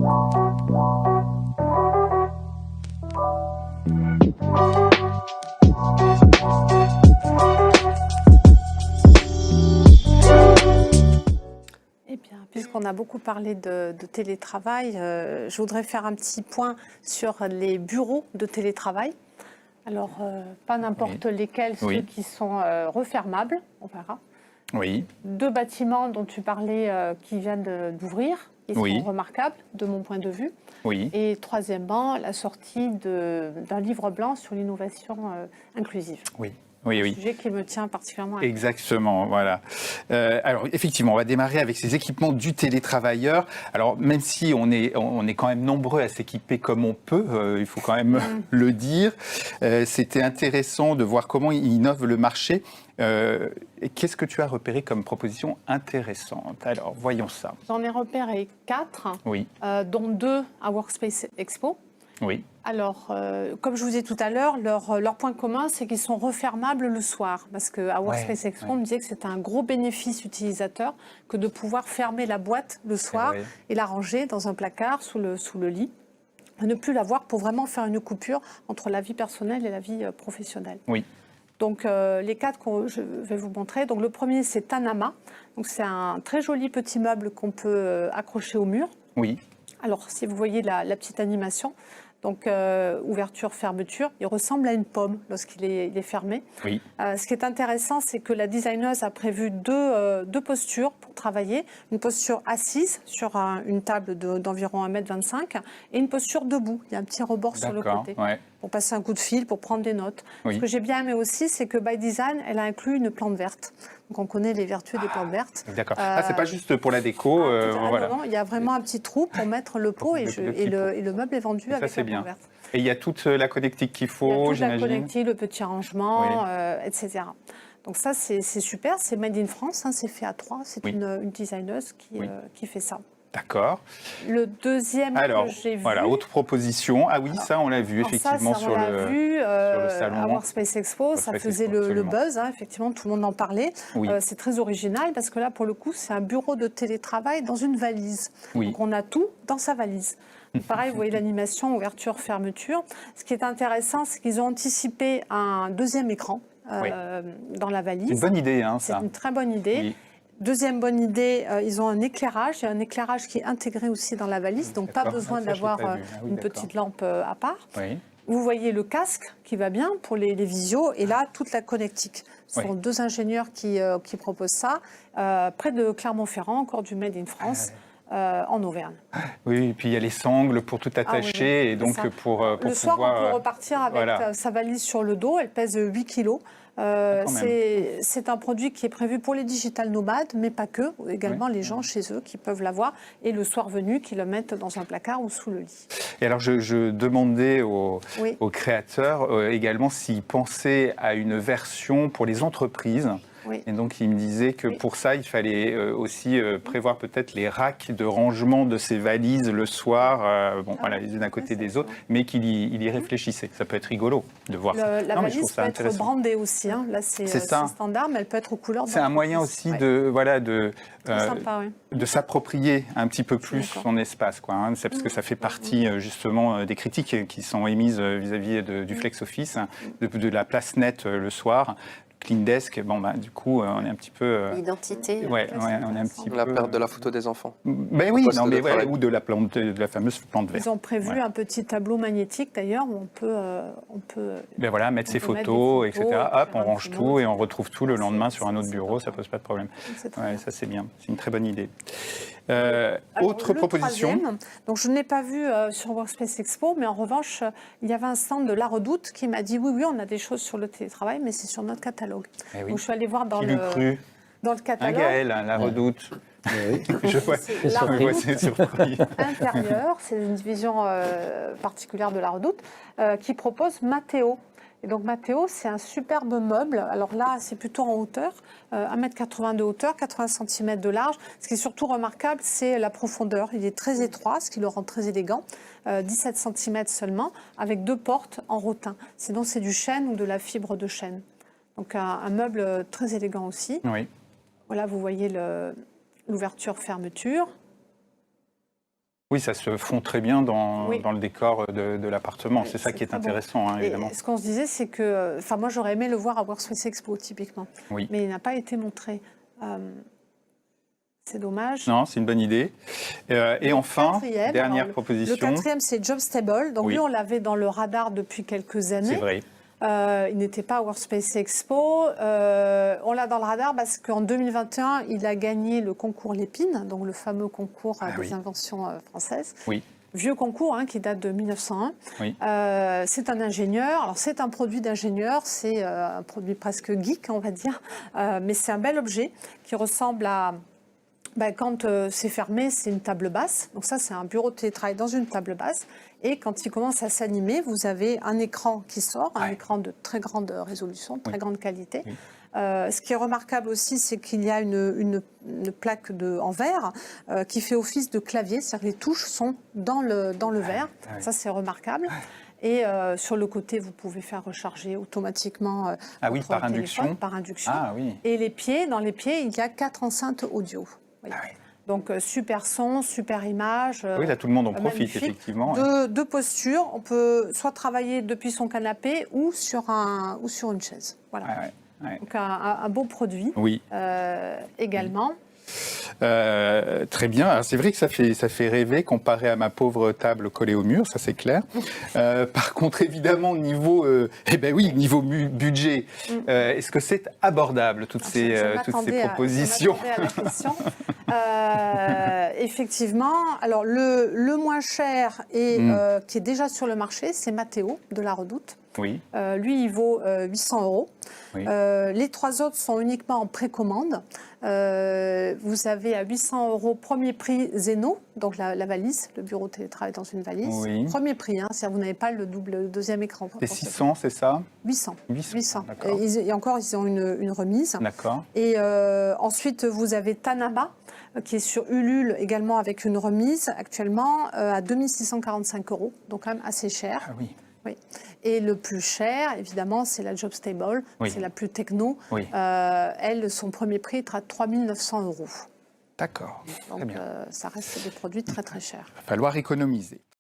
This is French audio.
Eh bien, puisqu'on a beaucoup parlé de télétravail, je voudrais faire un petit point sur les bureaux de télétravail. Alors, pas n'importe lesquels, ceux qui sont refermables, on verra. Oui. 2 bâtiments dont tu parlais qui viennent d'ouvrir, ils sont remarquables de mon point de vue. Oui. Et troisièmement, la sortie d'un livre blanc sur l'innovation inclusive. Oui. Oui, oui. Un sujet qui me tient particulièrement à cœur. Exactement, voilà. Alors effectivement, on va démarrer avec ces équipements du télétravailleur. Alors même si on est quand même nombreux à s'équiper comme on peut, il faut quand même le dire, c'était intéressant de voir comment il innove le marché. Qu'est-ce que tu as repéré comme proposition intéressante? Alors voyons ça. J'en ai repéré 4, dont 2 à Workspace Expo. Oui. Alors, comme je vous disais tout à l'heure, leur point commun, c'est qu'ils sont refermables le soir. Parce qu'à Workspace Expo, on me disait que c'était un gros bénéfice utilisateur que de pouvoir fermer la boîte le soir et la ranger dans un placard sous le lit. Ne plus la voir pour vraiment faire une coupure entre la vie personnelle et la vie professionnelle. Oui. Donc, les 4 que je vais vous montrer. Donc, le premier, c'est Tanama. Donc, c'est un très joli petit meuble qu'on peut accrocher au mur. Oui. Alors, si vous voyez la petite animation, donc ouverture, fermeture, il ressemble à une pomme lorsqu'il est fermé. Oui. Ce qui est intéressant, c'est que la designeuse a prévu deux postures pour travailler. Une posture assise sur une table d'environ 1,25 m et une posture debout. Il y a un petit rebord sur le côté. Pour passer un coup de fil, pour prendre des notes. Ce que j'ai bien aimé aussi, c'est que by design, elle a inclus une plante verte. Donc on connaît les vertus des plantes vertes. D'accord. C'est pas juste pour la déco. Voilà. Non, il y a vraiment un petit trou pour mettre le pot et le meuble est vendu avec la plante verte. Et il y a toute la connectique qu'il faut, j'imagine. La connectique, le petit rangement, etc. Donc ça, c'est super. C'est made in France, c'est fait à Troyes. C'est une designeuse qui fait ça. D'accord. Le deuxième que j'ai vu... Voilà, autre proposition. Ah oui, ça, on l'a vu, effectivement, sur le salon. À Workspace Expo, ça faisait le buzz, effectivement, tout le monde en parlait. C'est très original, parce que là, pour le coup, c'est un bureau de télétravail dans une valise. Donc, on a tout dans sa valise. Donc, pareil, vous voyez l'animation, ouverture, fermeture. Ce qui est intéressant, c'est qu'ils ont anticipé un deuxième écran dans la valise. C'est une bonne idée, ça. C'est une très bonne idée. Deuxième bonne idée, ils ont un éclairage qui est intégré aussi dans la valise, donc pas besoin d'avoir une petite lampe à part. Vous voyez le casque qui va bien pour les visios, et là, toute la connectique. Ce sont 2 ingénieurs qui proposent ça, près de Clermont-Ferrand, encore du Made in France. En Auvergne. Oui, et puis il y a les sangles pour tout attacher, et donc pour le soir, on peut repartir avec sa valise sur le dos, elle pèse 8 kilos. C'est un produit qui est prévu pour les digital nomades, mais pas que, également les gens chez eux qui peuvent l'avoir, et le soir venu, qui le mettent dans un placard ou sous le lit. Et alors, je demandais aux créateurs également s'ils pensaient à une version pour les entreprises. Et donc, il me disait que pour ça, il fallait aussi prévoir peut-être les racks de rangement de ces valises le soir, les unes à côté des autres, mais qu'il y réfléchissait. Ça peut être rigolo de voir ça. La valise peut être brandée aussi. Là, c'est standard, mais elle peut être aux couleurs. C'est un moyen aussi de s'approprier un petit peu plus son espace. C'est parce que ça fait partie justement des critiques qui sont émises vis-à-vis du flex office, de la place nette le soir. Clean Desk, du coup, on est un petit peu... L'identité. On est un petit peu... La perte de la photo des enfants. Ben oui, ou de la fameuse plante verte. Ils ont prévu un petit tableau magnétique, d'ailleurs, où on peut mettre ses photos, etc. Hop, on range tout et on retrouve tout le lendemain sur un autre bureau, ça pose pas de problème. Ça, c'est bien. C'est une très bonne idée. Autre proposition. Donc, je n'ai pas vu sur Workspace Expo, mais en revanche, il y avait un stand de La Redoute qui m'a dit oui, on a des choses sur le télétravail, mais c'est sur notre catalogue. Donc, je suis allée voir dans le catalogue. Gaël, La Redoute. Je vois, c'est surpris. Intérieur, c'est une division particulière de La Redoute qui propose Mathéo. Et donc Mathéo, c'est un superbe meuble. Alors là, c'est plutôt en hauteur, 1,80 m de hauteur, 80 cm de large. Ce qui est surtout remarquable, c'est la profondeur. Il est très étroit, ce qui le rend très élégant. 17 cm seulement, avec 2 portes en rotin. Sinon, c'est du chêne ou de la fibre de chêne. Donc un meuble très élégant aussi. Oui. Voilà, vous voyez l'ouverture-fermeture. Oui, ça se fond très bien dans le décor de l'appartement. C'est ça qui est intéressant, hein, évidemment. Et ce qu'on se disait, c'est que... Enfin, moi, j'aurais aimé le voir à Workspace Expo, typiquement. Oui. Mais il n'a pas été montré. C'est dommage. Non, c'est une bonne idée. Et enfin, dernière proposition. Le quatrième, c'est JobStable. Donc lui, on l'avait dans le radar depuis quelques années. C'est vrai. Il n'était pas à Workspace Expo. On l'a dans le radar parce qu'en 2021, il a gagné le concours Lépine, donc le fameux concours des inventions françaises. Oui. Vieux concours qui date de 1901. Oui. C'est un ingénieur. Alors c'est un produit d'ingénieur, c'est un produit presque geek, on va dire, mais c'est un bel objet qui ressemble à... quand c'est fermé, c'est une table basse. Donc ça, c'est un bureau de télétravail dans une table basse. Et quand il commence à s'animer, vous avez un écran qui sort, un écran de très grande résolution, de très grande qualité. Oui. Ce qui est remarquable aussi, c'est qu'il y a une plaque en verre qui fait office de clavier. C'est-à-dire que les touches sont dans le verre. Ça, c'est remarquable. Et sur le côté, vous pouvez faire recharger automatiquement votre par induction. Par induction. Oui. Et dans les pieds, il y a 4 enceintes audio. Oui. Donc super son, super image. Oui, là tout le monde en profite effectivement. Deux postures, on peut soit travailler depuis son canapé ou sur une chaise. Voilà. Donc un beau produit. Oui. Également. Très bien. C'est vrai que ça fait rêver comparé à ma pauvre table collée au mur, ça c'est clair. Par contre, évidemment, niveau budget, est-ce que c'est abordable toutes ces propositions? Je m'attendais à la question. Effectivement, alors le moins cher et qui est déjà sur le marché, c'est Matteo de la Redoute. Oui. Lui, il vaut 800 €. Oui. Les 3 autres sont uniquement en précommande. Vous avez à 800 € premier prix Zeno, donc la valise, le bureau de télétravail dans une valise. Oui. Premier prix, c'est-à-dire vous n'avez pas le deuxième écran. C'est 600, c'est ça? 800. 800. Et encore, ils ont une remise. D'accord. Et ensuite, vous avez Tanaba, qui est sur Ulule également avec une remise actuellement à 2645 €, donc quand même assez cher. Ah oui. Oui. Et le plus cher, évidemment, c'est la JobStable, c'est la plus techno. Oui. Elle, son premier prix est à 3900 €. D'accord. Donc ça reste des produits très très chers. Il va falloir économiser.